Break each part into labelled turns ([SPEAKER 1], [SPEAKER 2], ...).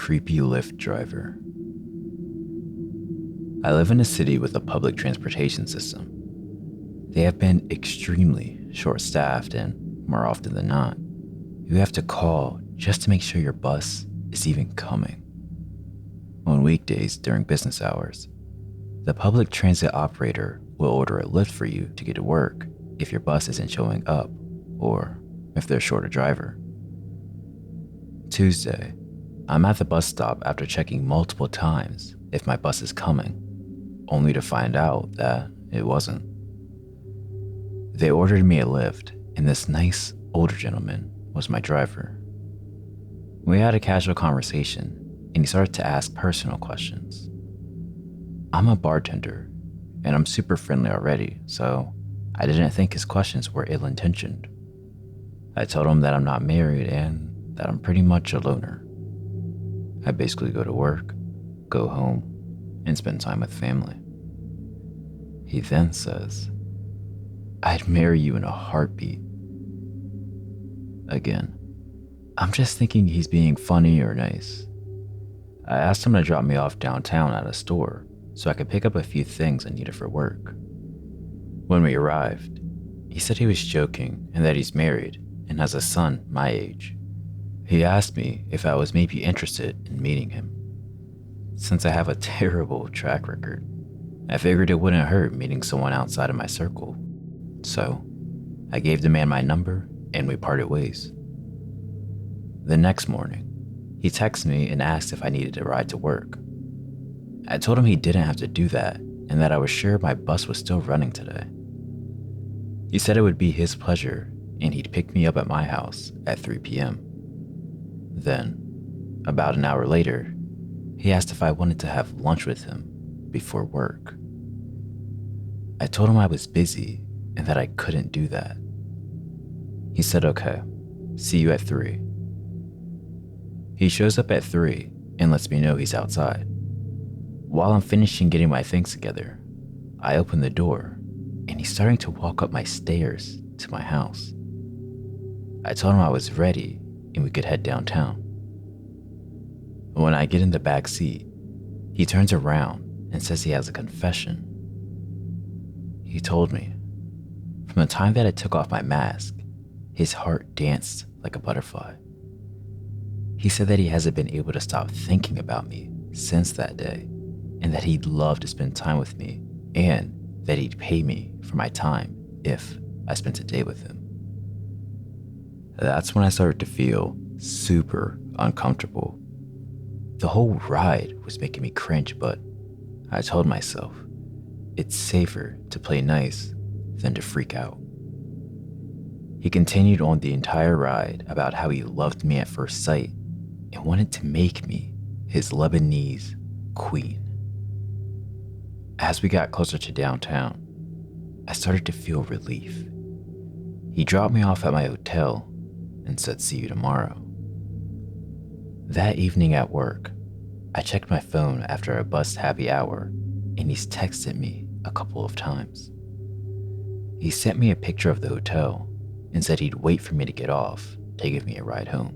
[SPEAKER 1] creepy Lyft driver. I live in a city with a public transportation system. They have been extremely short-staffed, and more often than not, you have to call just to make sure your bus is even coming. On weekdays during business hours, the public transit operator will order a Lyft for you to get to work if your bus isn't showing up or if they're short a driver. Tuesday, I'm at the bus stop after checking multiple times if my bus is coming, only to find out that it wasn't. They ordered me a Lyft, and this nice older gentleman was my driver. We had a casual conversation, and he started to ask personal questions. I'm a bartender, and I'm super friendly already, so I didn't think his questions were ill-intentioned. I told him that I'm not married and that I'm pretty much a loner. I basically go to work, go home, and spend time with family. He then says, "I'd marry you in a heartbeat." Again, I'm just thinking he's being funny or nice. I asked him to drop me off downtown at a store so I could pick up a few things I needed for work. When we arrived, he said he was joking and that he's married and has a son my age. He asked me if I was maybe interested in meeting him. Since I have a terrible track record, I figured it wouldn't hurt meeting someone outside of my circle. So, I gave the man my number and we parted ways. The next morning, he texted me and asked if I needed a ride to work. I told him he didn't have to do that and that I was sure my bus was still running today. He said it would be his pleasure and he'd pick me up at my house at 3 p.m. Then, about an hour later, he asked if I wanted to have lunch with him before work. I told him I was busy and that I couldn't do that. He said, "Okay, see you at 3. He shows up at 3 and lets me know he's outside. While I'm finishing getting my things together, I open the door and he's starting to walk up my stairs to my house. I told him I was ready and we could head downtown. When I get in the back seat, he turns around and says he has a confession. He told me, from the time that I took off my mask, his heart danced like a butterfly. He said that he hasn't been able to stop thinking about me since that day, and that he'd love to spend time with me, and that he'd pay me for my time if I spent a day with him. That's when I started to feel super uncomfortable. The whole ride was making me cringe, but I told myself, it's safer to play nice than to freak out. He continued on the entire ride about how he loved me at first sight and wanted to make me his Lebanese queen. As we got closer to downtown, I started to feel relief. He dropped me off at my hotel and said, "See you tomorrow." That evening at work, I checked my phone after a bus happy hour and he's texted me a couple of times. He sent me a picture of the hotel and said he'd wait for me to get off to give me a ride home.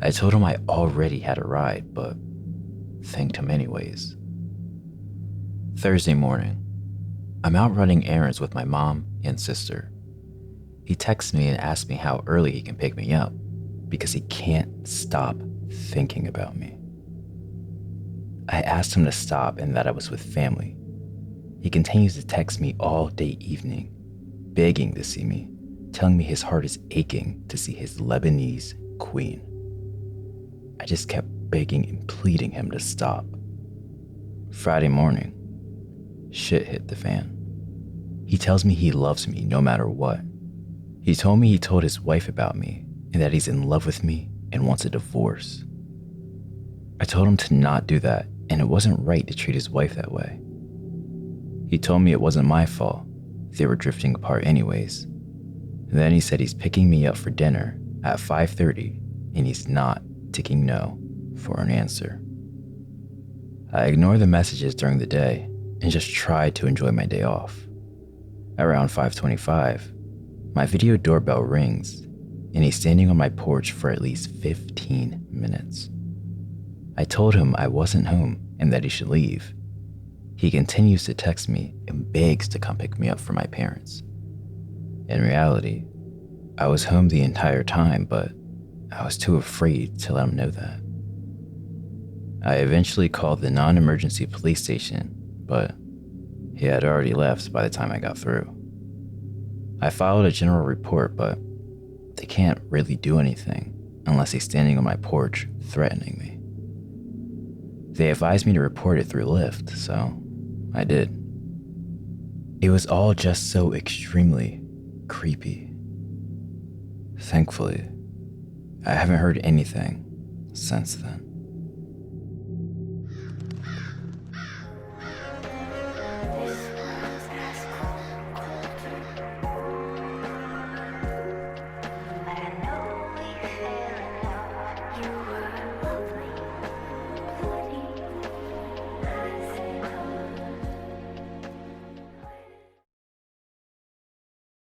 [SPEAKER 1] I told him I already had a ride, but thanked him anyways. Thursday morning, I'm out running errands with my mom and sister. He texts me and asks me how early he can pick me up because he can't stop thinking about me. I asked him to stop and that I was with family. He continues to text me all day evening, begging to see me, telling me his heart is aching to see his Lebanese queen. I just kept begging and pleading him to stop. Friday morning, shit hit the fan. He tells me he loves me no matter what. He told me he told his wife about me and that he's in love with me and wants a divorce. I told him to not do that and it wasn't right to treat his wife that way. He told me it wasn't my fault. They were drifting apart anyways. And then he said he's picking me up for dinner at 5:30 and he's not ticking no for an answer. I ignored the messages during the day and just tried to enjoy my day off. Around 5:25, my video doorbell rings and he's standing on my porch for at least 15 minutes. I told him I wasn't home and that he should leave. He continues to text me and begs to come pick me up from my parents. In reality, I was home the entire time, but I was too afraid to let him know that. I eventually called the non-emergency police station, but he had already left by the time I got through. I filed a general report, but they can't really do anything unless he's standing on my porch threatening me. They advised me to report it through Lyft, so I did. It was all just so extremely creepy. Thankfully, I haven't heard anything since then.